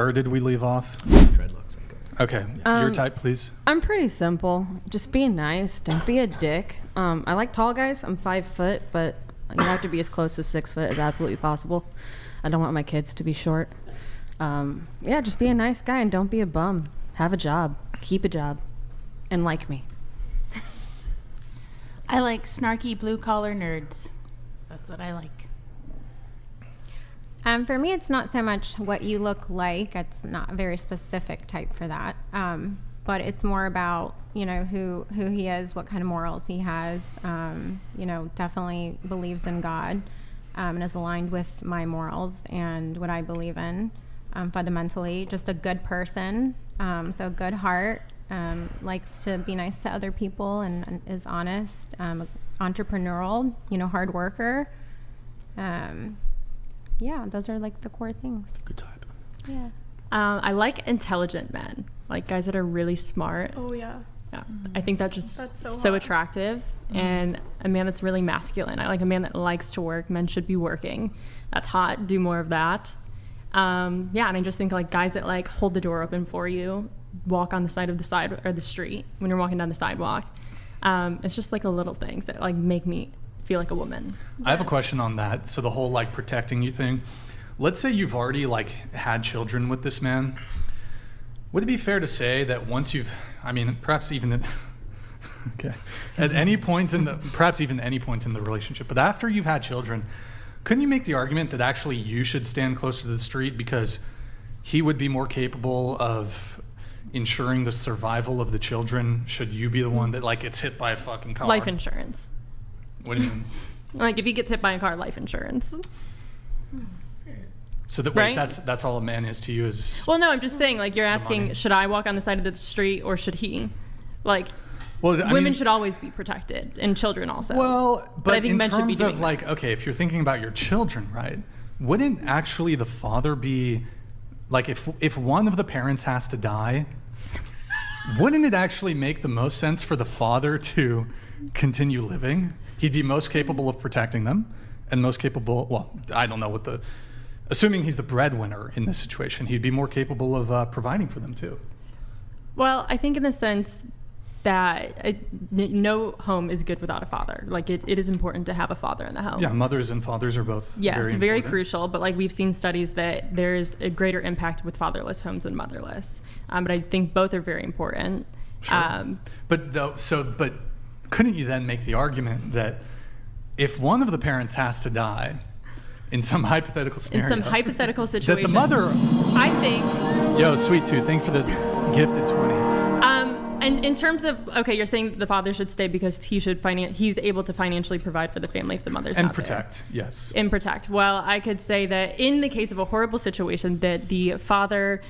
Where did we leave off? Dreadlocks. Okay, your type, please. I'm pretty simple. Just be nice. Don't be a dick. I like tall guys. I'm 5 foot, but you have to be as close to 6 foot as absolutely possible. I don't want my kids to be short. Yeah, just be a nice guy and don't be a bum. Have a job. Keep a job. And like me. I like snarky blue-collar nerds. That's what I like. For me, it's not so much what you look like. It's not a very specific type for that. But it's more about, who he is, what kind of morals he has. Definitely believes in God and is aligned with my morals and what I believe in. Fundamentally, just a good person. So good heart, likes to be nice to other people and is honest, entrepreneurial, hard worker. Yeah, those are like the core things. Good type. Yeah. I like intelligent men, like guys that are really smart. Oh, yeah. Yeah, I think that's just That's so hot. attractive. And a man that's really masculine. I like a man that likes to work. Men should be working. That's hot. Do more of that. And I just think like guys that like hold the door open for you, walk on the side of the street when you're walking down the sidewalk. It's just like the little things that like make me feel like a woman. I have a question on that. So the whole like protecting you thing. Let's say you've already like had children with this man. Would it be fair to say that once perhaps even at any point in the relationship, but after you've had children, couldn't you make the argument that actually you should stand closer to the street because he would be more capable of ensuring the survival of the children should you be the one that like gets hit by a fucking car? Life insurance. What do you mean? Like if he gets hit by a car, life insurance. So that Right? that's all a man is to you is. Well, no, I'm just saying like you're money. asking, should I walk on the side of the street or should he? Like Well, I women mean, should always be protected and children also. Well, but I think in men should be terms doing of like, okay, if you're thinking about your children, right? Wouldn't actually the father be like if one of the parents has to die? Wouldn't it actually make the most sense for the father to continue living? He'd be most capable of protecting them and most capable, well, I don't know assuming he's the breadwinner in this situation, he'd be more capable of providing for them too. Well, I think in the sense that no home is good without a father. Like it is important to have a father in the home. Yeah, mothers and fathers are both very important. Crucial. But like we've seen studies that there's a greater impact with fatherless homes than motherless. But I think both are very important. Sure. But couldn't you then make the argument that if one of the parents has to die in some hypothetical scenario, situation, that the mother, I think, yo, sweet tooth, thank you for the gifted 20. and in terms of, okay, you're saying the father should stay because he's able to financially provide for the family if the mother's And not protect, there. yes. And protect. Well, I could say that in the case of a horrible situation, that the father,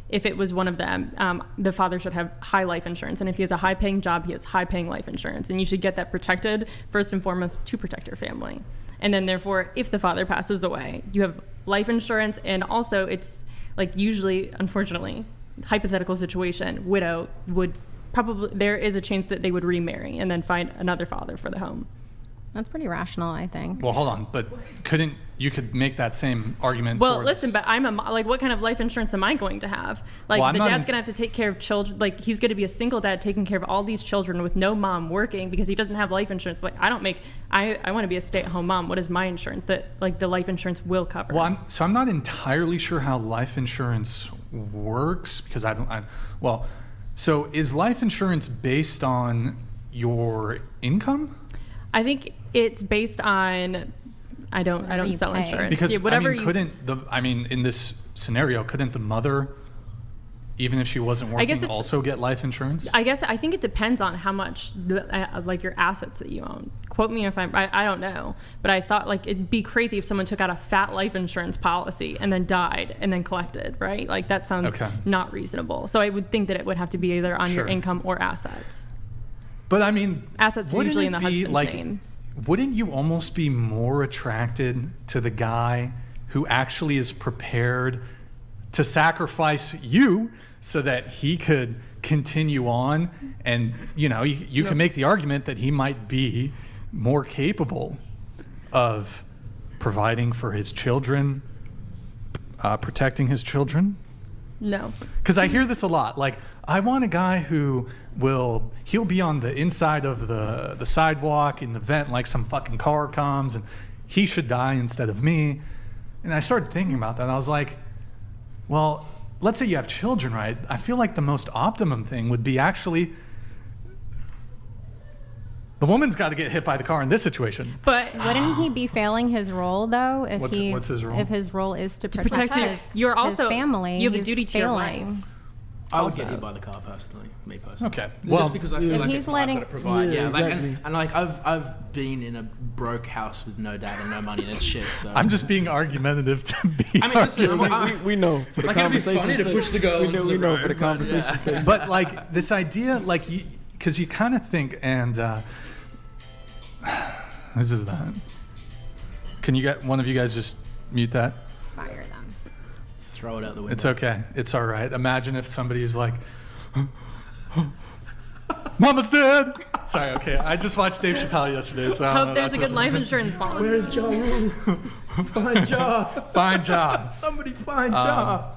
if it was one of them, the father should have high life insurance. And if he has a high-paying job, he has high-paying life insurance. And you should get that protected, first and foremost, to protect your family. And then, therefore, if the father passes away, you have life insurance. And also, it's like usually, unfortunately, hypothetical situation, widow would probably, there is a chance that they would remarry and then find another father for the home. That's pretty rational, I think. Well, hold on, but you could make that same argument Well, towards, listen, but like, what kind of life insurance am I going to have? Like, Well, the dad's going to have to take care of children. Like, he's going to be a single dad taking care of all these children with no mom working because he doesn't have life insurance. Like, I want to be a stay-at-home mom. What is my insurance that, like, the life insurance will cover? Well, I'm not entirely sure how life insurance works because so is life insurance based on your income? I think it's based on, I don't sell pay. insurance. Because Yeah, in this scenario, couldn't the mother, even if she wasn't working, also get life insurance? I think it depends on how much like your assets that you own. Quote me if I don't know, but I thought like it'd be crazy if someone took out a fat life insurance policy and then died and then collected, right? Like that sounds not reasonable. So I would think that it would have to be either on your income or assets. But I mean, assets are usually in the husband's name. Wouldn't you almost be more attracted to the guy who actually is prepared to sacrifice you so that he could continue on? And, you can make the argument that he might be more capable of providing for his children, protecting his children. No. Because I hear this a lot. Like, I want a guy who he'll be on the inside of the sidewalk in the vent like some fucking car comes, and he should die instead of me. And I started thinking about that. And I was like, well, let's say you have children, right? I feel like the most optimum thing would be actually the woman's got to get hit by the car in this situation. But wouldn't he be failing his role though? If What's his role? If his role is to protect you're his also family, you have a he's duty to your wife. failing. I would get hit by the car personally, me personally. Okay. Well, Just because I feel like he's I've letting- got to provide. Yeah, Yeah, like, exactly. and like I've been in a broke house with no dad and no money and it's shit. So I'm just being argumentative to be. I mean, listen, We know. For the Like, it'd be conversation's funny to sake. push the girl We into know, the we know road, for the but, conversation's yeah. sake. But like this idea, like, because you kind of think, and whose is that? Can you get one of you guys just mute that? Fire them. throw it out the window. It's okay. It's all right. Imagine if somebody's like, "Mama's dead." Sorry. Okay. I just watched Dave Chappelle yesterday, so I don't know, Hope there's a that's good what- life insurance policy. Where's Ja Rule? Find Ja. Fine job. Somebody find Ja.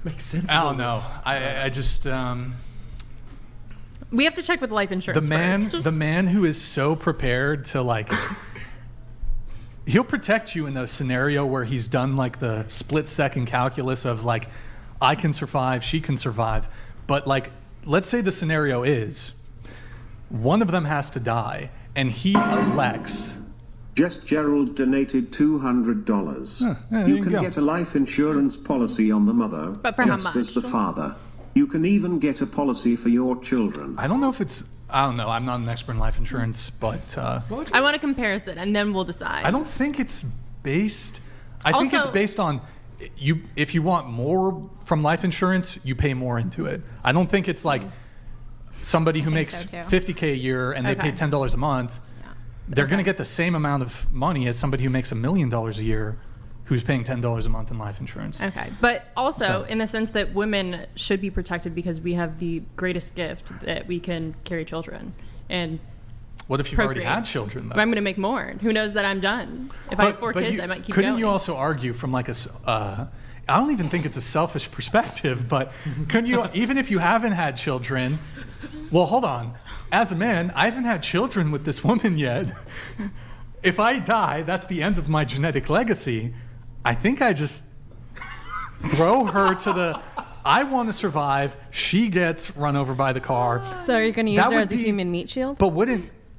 Makes sense. I don't know. I just We have to check with life insurance first. the man who is so prepared to like he'll protect you in the scenario where he's done like the split second calculus of like I can survive, she can survive, but like let's say the scenario is one of them has to die and he elects Just Gerald donated $200. yeah, there you you can go. get a life insurance policy on the mother, But for how just as much? the father. You can even get a policy for your children. I don't know if it's I don't know, I'm not an expert in life insurance, but I want a comparison, and then we'll decide. I don't think it's based. I think it's Also- based on you. If you want more from life insurance, you pay more into it. I don't think it's like somebody who makes so, too. $50K a year and they pay Okay. $10 a month. Yeah. They're going to get the same amount of money as somebody who makes $1 million a year, who's paying $10 a month in life insurance. Okay, but also So- in the sense that women should be protected because we have the greatest gift that we can carry children. And What if you've already Procreate. had children though? I'm going to make more. Who knows that I'm done? If I have four kids, I might keep couldn't going. you also argue from like I don't even think it's a selfish perspective, but couldn't you, even if you haven't had children, well, hold on. As a man, I haven't had children with this woman yet. If I die, that's the end of my genetic legacy. I think I just throw her to the, I want to survive. She gets run over by the car. So you're going to use That her would as a be- human meat shield? But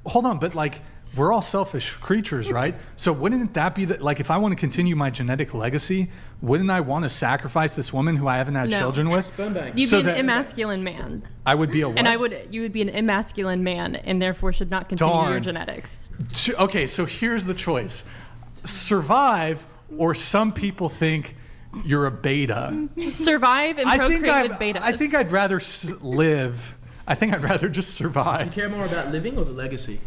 hold on, but like, we're all selfish creatures, right? So wouldn't that be like, if I want to continue my genetic legacy, wouldn't I want to sacrifice this woman who I haven't had No. children with? Sperm bank. You'd So be an that- emasculine man. I would be a what? And you would be an emasculine man and therefore should not continue your Darn. genetics. Okay, so here's the choice. Survive, or some people think you're a beta. Survive and procreate with betas. I think I'd rather live. I think I'd rather just survive. Do you care more about living or the legacy?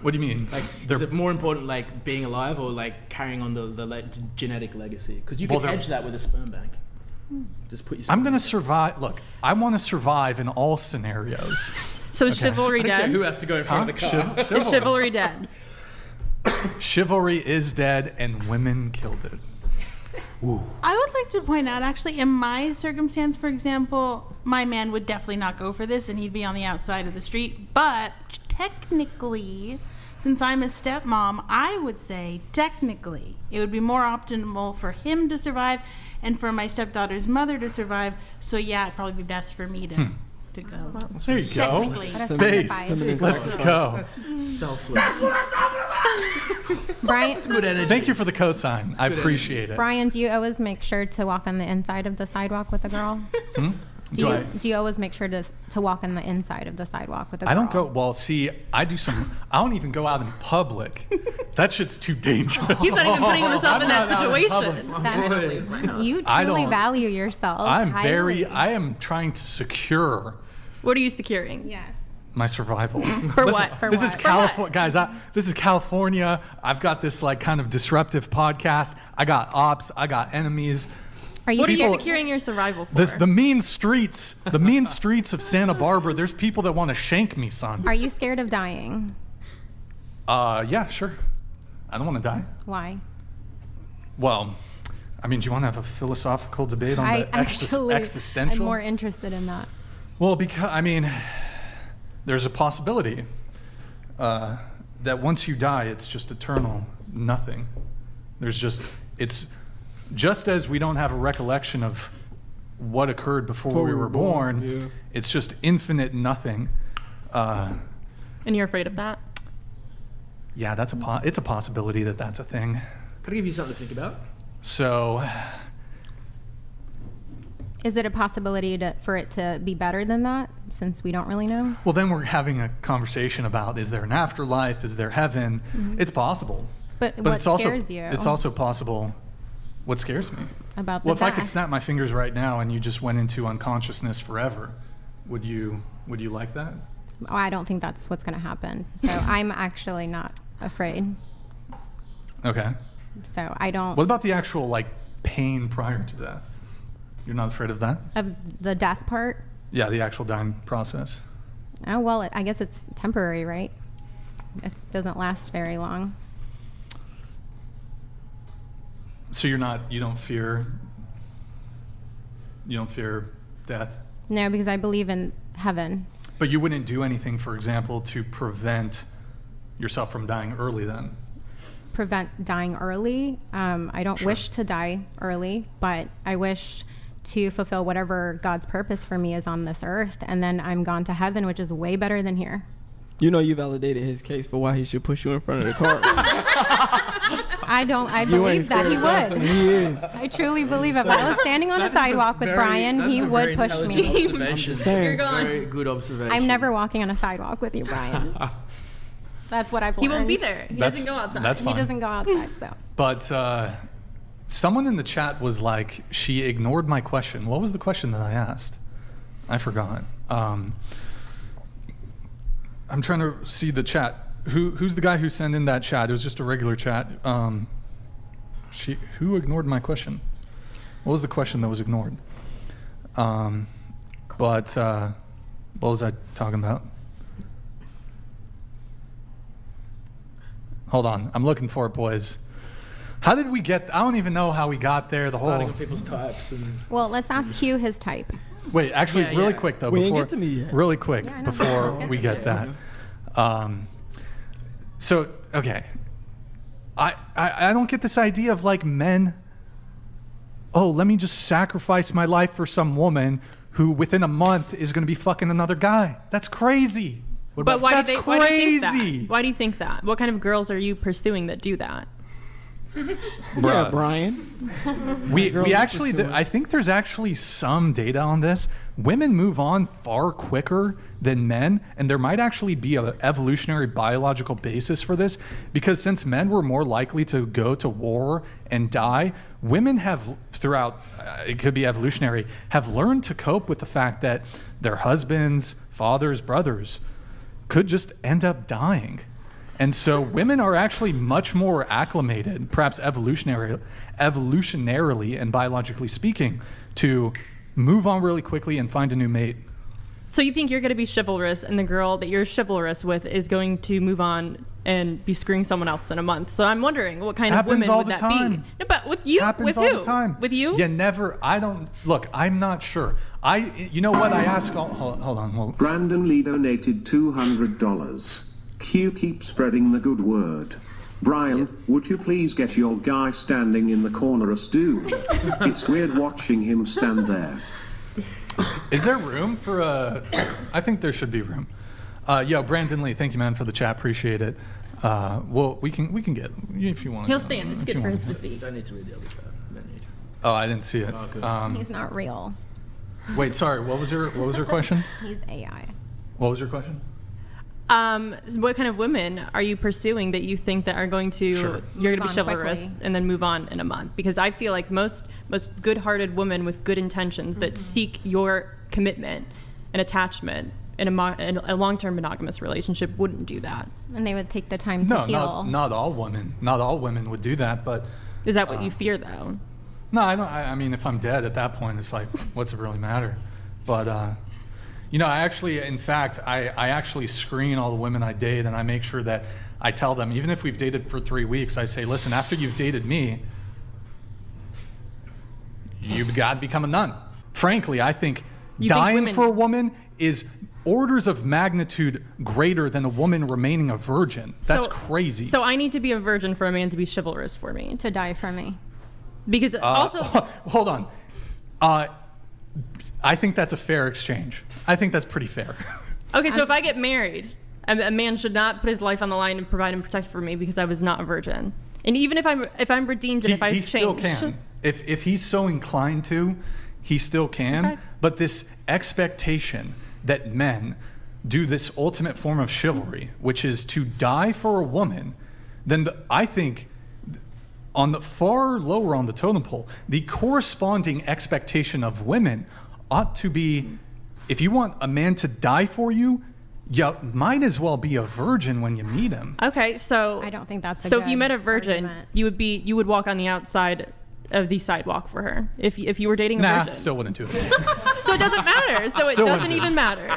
What do you mean? Like, They're- is it more important like being alive or like carrying on the genetic legacy? Because you Well, can they're- hedge that with a sperm bank. Just put yourself. I'm going to survive. Look, I want to survive in all scenarios. So is chivalry I don't care dead? who has to go in front of the car. Is chivalry dead? Chivalry is dead and women killed it. I would like to point out, actually, in my circumstance, for example, my man would definitely not go for this and he'd be on the outside of the street. But technically, since I'm a stepmom, I would say technically it would be more optimal for him to survive and for my stepdaughter's mother to survive. So, yeah, it'd probably be best for me to go. There you go. Technically. Space. Sacrifice. Let's go. Selfless. Brian, Good energy. Thank you for the cosign. I good appreciate it. Brian, do you always make sure to walk on the inside of the sidewalk with a girl? Do Do you always make sure to walk on the inside of the sidewalk with a girl? I don't go. Well, see, I don't even go out in public. That shit's too dangerous. He's not even putting himself in that I'm not out in situation. That, you I truly don't- value yourself. I highly. am trying to secure What are you securing? Yes. my survival. For Listen, what? For this what? is For California, guys. This is California. I've got this like kind of disruptive podcast. I got ops. I got enemies. Are you What are you People- securing your survival for? The mean streets, of Santa Barbara. There's people that want to shank me, son. Are you scared of dying? Yeah, sure. I don't want to die. Why? Well, I mean, do you want to have a philosophical debate on I the actually, existential? I'm more interested in that. Well, because, I mean, there's a possibility that once you die, it's just eternal nothing. It's just as we don't have a recollection of what occurred before we were born, yeah. it's just infinite nothing. And you're afraid of that? Yeah, it's a possibility that that's a thing. Can I give you something to think about? So, Is it a possibility for it to be better than that, since we don't really know? well, then we're having a conversation about, is there an afterlife? Is there heaven? It's possible. But what it's also, scares you? It's also possible. What scares me? About the Well, if I death. could snap my fingers right now and you just went into unconsciousness forever, would you like that? Oh, I don't think that's what's going to happen. So I'm actually not afraid. Okay. So I don't. What about the actual like pain prior to death? You're not afraid of that? Of the death part? Yeah, the actual dying process. Oh, well, I guess it's temporary, right? It doesn't last very long. So you don't fear death? No, because I believe in heaven. But you wouldn't do anything, for example, to prevent yourself from dying early then? Prevent dying early. I don't Sure. wish to die early, but I wish to fulfill whatever God's purpose for me is on this earth, and then I'm gone to heaven, which is way better than here. You know, you validated his case for why he should push you in front of the car. I You believe ain't that scared he of death, would. and he is. I truly believe if I was standing on a sidewalk with Brian, he would push me. Just saying. You're gone. Very good observation. I'm never walking on a sidewalk with you, Brian. That's what I've learned. He won't be there. He doesn't go outside. That's He fine. doesn't go outside, so. But someone in the chat was like, she ignored my question. What was the question that I asked? I forgot. I'm trying to see the chat. Who's the guy who sent in that chat? It was just a regular chat. Who ignored my question? What was the question that was ignored? What was I talking about? Hold on, I'm looking for it, boys. How did we get? I don't even know how we got there. Starting with people's types and Well, let's ask Q his type. Wait, actually, Yeah, really yeah. quick though. We ain't before, get to me yet. Really quick Yeah, I know. before Let's get we to get you. that. So okay, I don't get this idea of like men. Oh, let me just sacrifice my life for some woman who within a month is going to be fucking another guy. That's crazy. But why That's do you think crazy. that? Why do you think that? What kind of girls are you pursuing that do that? Yeah, Bruh. Brian. We Girls actually, pursue it. I think there's actually some data on this. Women move on far quicker than men, and there might actually be an evolutionary biological basis for this, because since men were more likely to go to war and die, women have throughout, it could be evolutionary, have learned to cope with the fact that their husbands, fathers, brothers could just end up dying. And so women are actually much more acclimated, perhaps evolutionarily and biologically speaking, to move on really quickly and find a new mate. So you think you're going to be chivalrous, and the girl that you're chivalrous with is going to move on and be screwing someone else in a month? So I'm wondering, what kind of Happens women all would the that time. be? No, but with you, Happens with all who? the time. With you? You never, look, I'm not sure. You know what I ask, hold on. Brandon Lee donated $200. Q keep spreading the good word. Brian, would you please get your guy standing in the corner a stew? It's weird watching him stand there. Is there room for I think there should be room. Yo, Brandon Lee, thank you, man, for the chat. Appreciate it. Well, we can get, if you want. He'll stand. It's good for his physique. don't need to read the other chat. Don't need. Oh, I didn't see it. Okay. He's not real. Wait, sorry. What was your question? He's AI. What was your question? What kind of women are you pursuing that you think that are going to, Sure. you're going to Move be on chivalrous quickly. and then move on in a month? Because I feel like most good-hearted women with good intentions that seek your commitment and attachment in a long-term monogamous relationship wouldn't do that. And they would take the time to No, heal. not all women. Not all women would do that, but Is that what you fear, though? no, I don't. I mean, if I'm dead at that point, it's like, what's it really matter? But you know, I actually screen all the women I date, and I make sure that I tell them, even if we've dated for 3 weeks, I say, listen, after you've dated me, you've got to become a nun. Frankly, I think You think dying women- for a woman is orders of magnitude greater than a woman remaining a virgin. That's So- crazy. So I need to be a virgin for a man to be chivalrous for me. To die for me. Because also, hold on. I think that's a fair exchange. I think that's pretty fair. okay, so if I get married, a man should not put his life on the line and provide and protect for me because I was not a virgin. And even if I'm redeemed and if I've he changed, still can. If he's so inclined to, he still can. Okay. But this expectation that men do this ultimate form of chivalry, which is to die for a woman, then I think on the far lower on the totem pole, the corresponding expectation of women ought to be, if you want a man to die for you, you might as well be a virgin when you meet him. Okay, so I don't think that's a so. If good you met a virgin, argument. you would walk on the outside of the sidewalk for her. If you were dating a Nah, virgin, still wouldn't do it. so it doesn't matter. So it Still doesn't wouldn't do even it. matter.